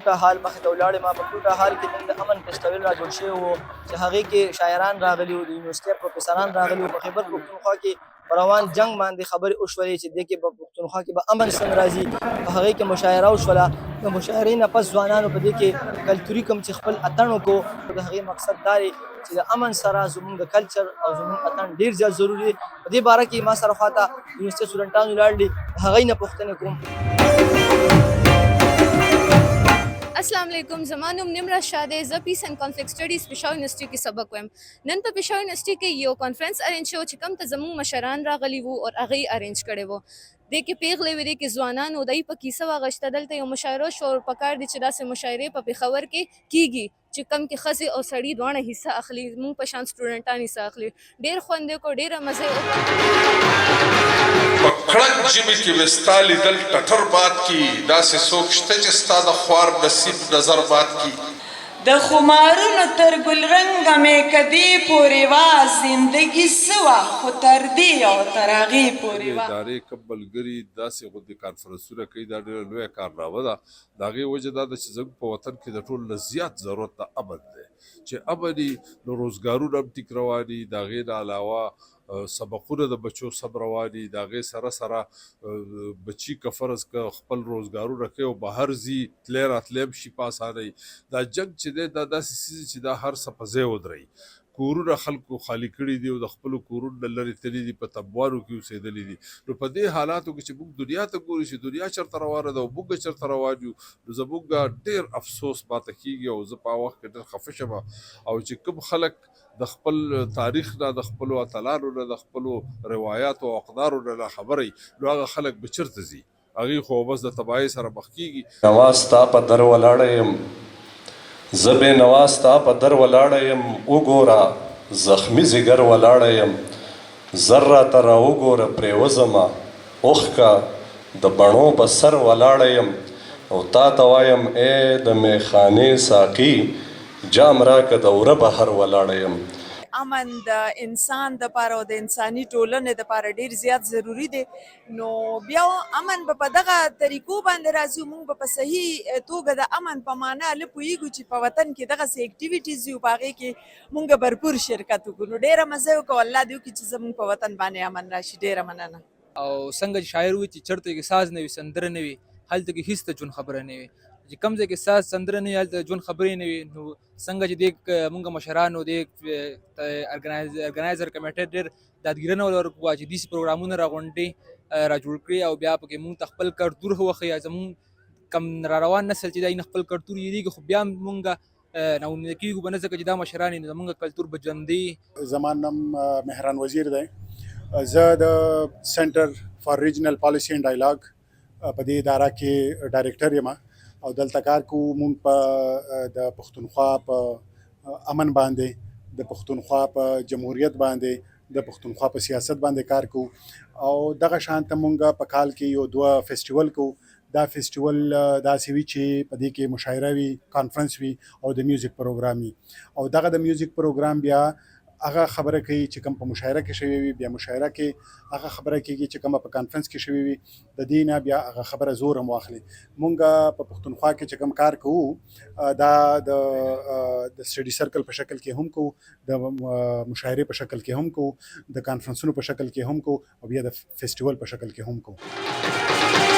کوټه هال مخې ته ولاړې ما په کوټه هال کې نن د امن فیسټیول را جوړ شوی و چې هغې کې شاعران راغلي وو د یونیورسټۍ پروفیسران راغلي وو په خیبر پښتونخوا کې په روان جنګ باندې خبرې وشولې چې دې کې په پښتونخوا کې به امن څنګه راځي په هغې کې مشاعره وشوله د مشاعرې نه پس ځوانانو په دې کې کلتوري کوم چې خپل اتڼ وکړو د هغې مقصد دا دی چې د امن سره زموږ د کلچر او زموږ اتڼ ډېر زیات ضروري دی په دې باره کې ما سره خواته یونیورسټۍ سټوډنټان ولاړ دي د هغوی نه پوښتنې کوم. السلام علیکم، زما نوم نمره شاه دی. زه پیس اینډ کانفلکټ سټډیز پېښور یونیورسټي کې سبق وایم. نن په پېښور یونیورسټي کې یو کانفرنس ارینج شو چې کوم ته زموږ مشران راغلي وو او هغه یې ارینج کړی وو. دې کې پیغلې وې، دې کې ځوانان وو، دوی په کیسه واغشته. دلته یو مشاعره شو او پکار دي چې داسې مشاعرې په پېښور کې کیږي چې کوم کې ښځې او سړي دواړه حصه اخلي. موږ په شان سټوډنټان حصه اخلي. ډېر خوند یې وکړو، ډېره مزه یې وکړه. په کړک ژمي کې مې ستا لیدل ټټر باد کی، داسې څوک شته چې ستا د خوار نصیب نظر باد کی. د خمارونو تر ګلرنګه مې کدې پورې وا زندګي څه وه خو تر دې او تر هغې پورې وا. ادارې کوم ملګري داسې غوندې کانفرنسونه کوي، دا ډېره لویه کارنامه ده. د هغې وجه دا ده چې زموږ په وطن کې د ټولو نه زیات ضرورت د امن دی چې امن وي نو روزګارونه هم ټیک روان وي. د هغې نه علاوه سبقونه د بچو سم روان دي. د هغې سره سره بچي که فرض که خپل روزګارونه کوي او بهر ځي تلی راتلی هم شي په اسانۍ. دا جنګ چې دی دا داسې څیز چې دا هر څه په ځای ودرئ. کورونه خلکو خالي کړي دي او د خپلو کورونو نه لرې تللي دي، په تموانو کې اوسېدلي دي. نو په دې حالاتو کې چې موږ دنیا ته ګورو چې دنیا چېرته روانه ده او موږ چېرته روان یو، نو زموږ ډېر افسوس ماته کېږي او زه په هغه وخت کې ډېر خفه شم. او چې کوم خلک د خپل تاریخ نه، د خپلو اتلانو نه، د خپلو روایاتو او اقدارو نه ناخبره وي، نو هغه خلک به چېرته ځي؟ هغوی خو بس د تباهۍ سره مخ کېږي. نواز ستا په در ولاړه یم، زه بې نواز ستا په در ولاړه یم. وګوره زخمي ځیګر ولاړه یم، زر راته را وګوره پرېوځمه اوښکه د بڼو په سر ولاړه یم. او تا ته وایم ای د میخانې ساقي جام راکه د وره بهر ولاړه یم. امن د انسان دپاره او د انساني ټولنې دپاره ډېر زیات ضروري دی. نو بیا امن به په دغه طریقو باندې راځي. موږ به په صحیح توګه د امن په معنا نه پوهېږو چې په وطن کې دغسې اکټیویټیز وي او په هغې کې موږ بھرپور شرکت وکړو. نو ډېره مزه یې وکړو. الله دې وکړي چې زموږ په وطن باندې امن راشي. ډېره مننه. او څنګه چې شاعر وایي چې چېرته کې ساز نه وي سندره نه وي، هلته کې هېڅ د ژوند خبره نه وي. چې کوم ځای کې ساز سندره نه وي هلته ژوند خبرې نه وي. نو څنګه چې دې مونږ مشرانو دې ارګنایزر کمیټې ډېر دادګیرنه ورکړه چې داسې پروګرامونه راغونډې را جوړ کړي او بیا پکې مونږ ته خپل کلتور وښیي. زمونږ کم را روان نسل چې دی نه خپل کلتور یېرېږي، خو بیا هم مونږ ناامیده کېږو به نه، ځکه چې دا مشران یې نو زمونږ کلتور به ژوندی. زما نوم مهران وزیر دی. زه د سنټر فار ریجنل پالیسي اینډ ډایلاګ په دې اداره کې ډایرکټر یم او دلته کار کوو. مونږ په د پښتونخوا په امن باندې، د پښتونخوا په جمهوریت باندې، د پښتونخوا په سیاست باندې کار کوو. او دغه شانته مونږ په کال کې یو 2 فیسټیول کوو. دا فیسټیول داسې وي چې په دې کې مشاعره وي، کانفرنس وي او د میوزیک پروګرام وي. او دغه د میوزیک پروګرام بیا هغه خبره کوي چې کوم په مشاعره کې شوې وي، بیا مشاعره کې هغه خبره کېږي چې کومه په کانفرنس کې شوې وي. د دې نه بیا هغه خبره زور هم واخلي. مونږ په پښتونخوا کې چې کوم کار کوو دا د سټډي سرکل په شکل کې هم کوو، د مشاعرې په شکل کې هم کوو، د کانفرنسونو په شکل کې هم کوو او بیا د فیسټیول په شکل کې هم کوو.